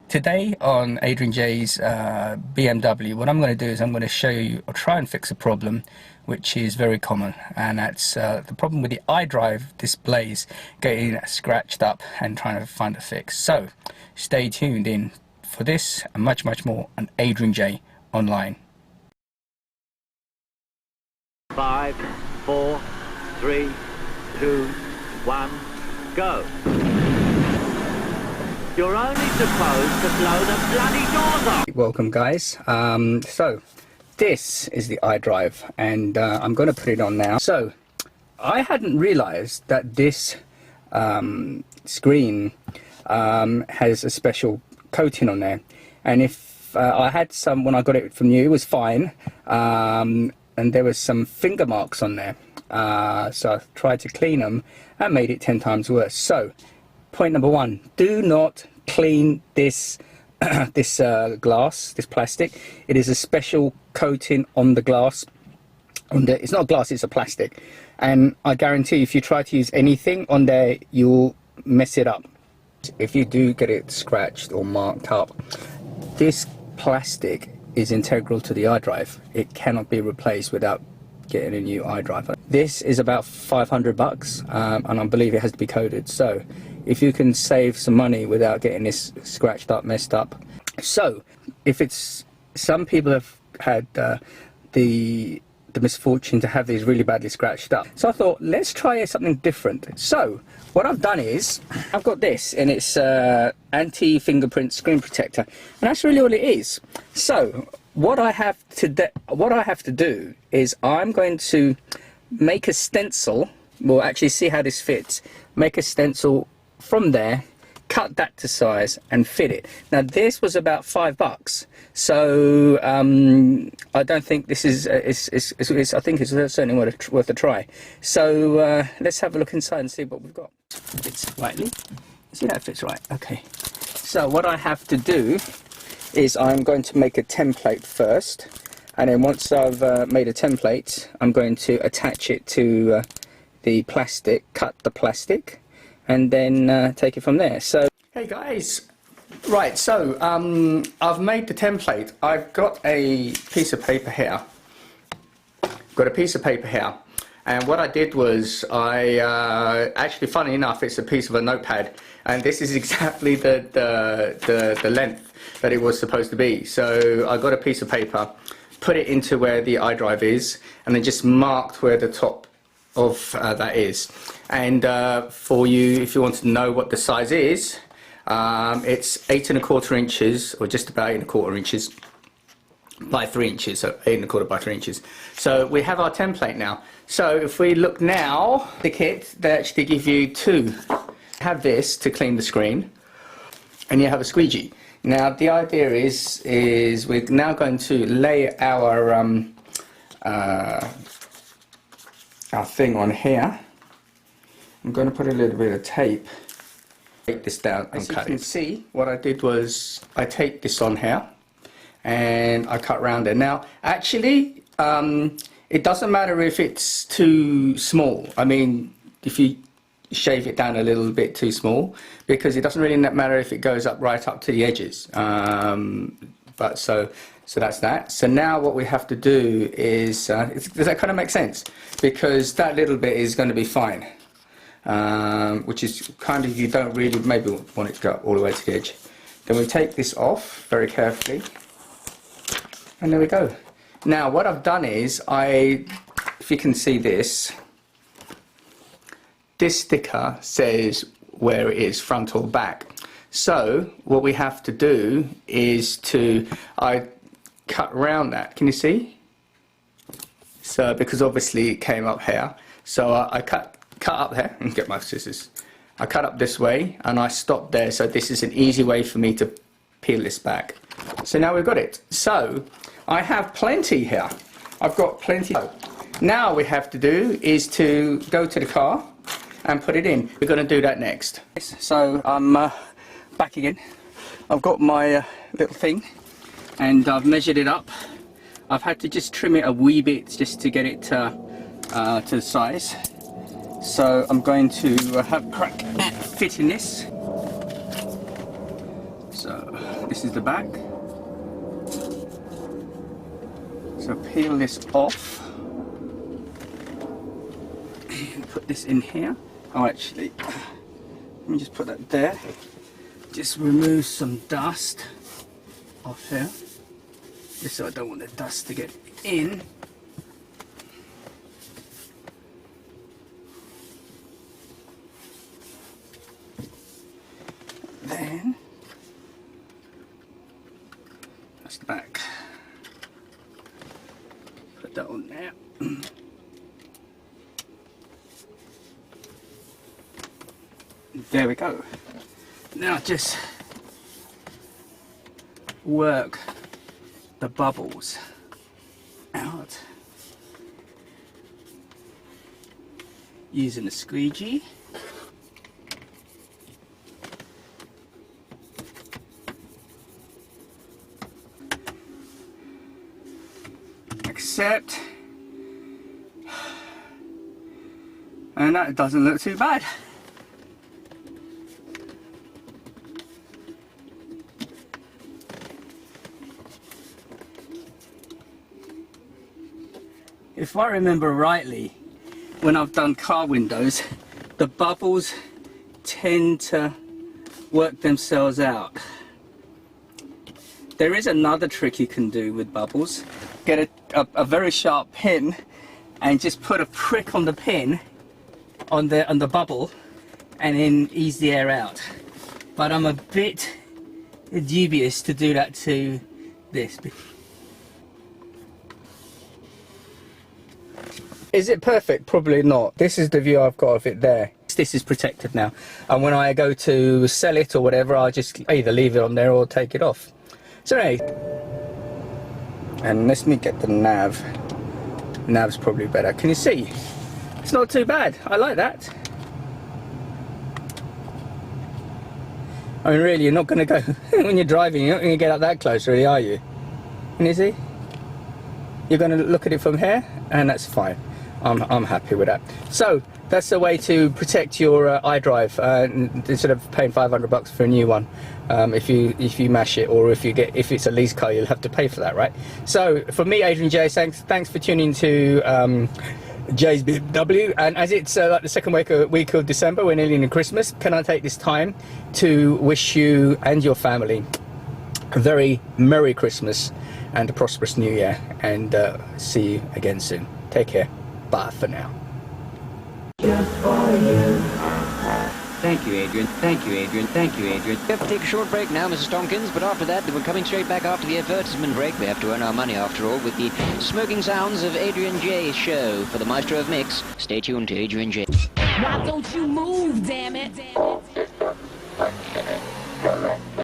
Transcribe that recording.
Today on Adrian J's BMW, what I'm going to do is I'm going to show you or try and fix a problem which is very common, and that's the problem with the iDrive displays getting scratched up and trying to find a fix. So stay tuned in for this and much more on Adrian J Online. 5, 4, 3, 2, 1, go. You're only supposed to blow the bloody doors off. Welcome guys. So this is the iDrive, and I'm going to put it on now. So I hadn't realized that this screen has a special coating on there, and if I had some when I got it from you, it was fine, and there was some finger marks on there, so I tried to clean them and made it 10 times worse. So point number one, do not clean this glass, this plastic. It is a special coating on the glass. It's not glass, it's a plastic, and I guarantee if you try to use anything on there, you'll mess it up. If you do get it scratched or marked up, this plastic is integral to the iDrive. It cannot be replaced without getting a new iDrive. This is about 500 bucks, and I believe it has to be coated. So if you can save some money without getting this scratched up, messed up. So if it's, some people have had the misfortune to have these really badly scratched up, so I thought let's try something different. So what I've done is I've got this, and it's anti-fingerprint screen protector, and that's really all it is. So what I have to do is I'm going to make a stencil. We'll actually see how this fits. Make a stencil from there, cut that to size and fit it. Now this was about $5, so I don't think this is I think it's certainly worth a try. So let's have a look inside and see what we've got. Fits rightly. See that it fits right. Okay, so what I have to do is I'm going to make a template first, and then once I've made a template, I'm going to attach it to the plastic, cut the plastic, and then take it from there. So hey guys, right, so I've made the template. I've got a piece of paper here. And what I did was I actually, funny enough, it's a piece of a notepad, and this is exactly the length that it was supposed to be. So I got a piece of paper, put it into where the iDrive is, and then just marked where the top of that is. And for you, if you want to know what the size is, it's 8¼ inches, or just about 8¼ inches by 3 inches, so 8¼ by 3 inches. So we have our template now. So if we look now, the kit, they actually give you two. Have this to clean the screen, and you have a squeegee. Now the idea is we're now going to lay our thing on here. I'm going to put a little bit of tape, take this down and cut it. As you can see, what I did was I taped this on here and I cut around it. Now actually it doesn't matter if it's too small. I mean, if you shave it down a little bit too small, because it doesn't really matter if it goes up right up to the edges. But so that's that. So now what we have to do is, does that kind of make sense? Because that little bit is going to be fine, which is kind of, you don't really maybe want it to go all the way to the edge. Then we take this off very carefully, and there we go. Now what I've done is, if you can see this sticker says where it is, front or back. So what we have to do is I cut around that. Can you see? So because obviously it came up here, so I cut up there, and get my scissors. I cut up this way and I stopped there, so this is an easy way for me to peel this back. So now we've got it. So I have plenty here. I've got plenty. Now we have to do is to go to the car and put it in. We're going to do that next. So I'm back again. I've got my little thing, and I've measured it up. I've had to just trim it a wee bit just to get it to the size. So I'm going to have a crack at fitting this. So This is the back. So peel this off. Put this in here. Oh, actually, let me just put that there. Just remove some dust off here. Just so I don't want the dust to get in. Then that's the back. Put that on there. There we go. Now just work the bubbles out using a squeegee. Accept, and that doesn't look too bad. If I remember rightly, when I've done car windows, the bubbles tend to work themselves out. There is another trick you can do with bubbles. Get a very sharp pin and just put a prick on the pin on the bubble and then ease the air out. But I'm a bit dubious to do that to this. Is it perfect? Probably not. This is the view I've got of it there. This is protected now, and when I go to sell it or whatever, I just either leave it on there or take it off. So anyway, and let me get the nav. Nav's probably better. Can you see? It's not too bad. I like that. I mean, really, you're not going to go when you're driving. You're not going to get up that close, really, are you? Can you see? You're going to look at it from here, and that's fine. I'm happy with that. So that's the way to protect your iDrive instead of paying $500 for a new one. If you mash it, or if it's a lease car, you'll have to pay for that, right? So for me, Adrian J, thanks for tuning to Jay's BMW. And as it's like the second week of December, we're nearly into Christmas. Can I take this time to wish you and your family a very Merry Christmas and a prosperous New Year, and see you again soon. Take care. Bye for now. Just for you. Thank you, Adrian. Thank you, Adrian. Thank you, Adrian. We have to take a short break now, Mrs. Tompkins, but after that, we're coming straight back after the advertisement break. We have to earn our money, after all, with the smoking sounds of Adrian J's show. For the maestro of mix, stay tuned to Adrian J. Why don't you move, damn it?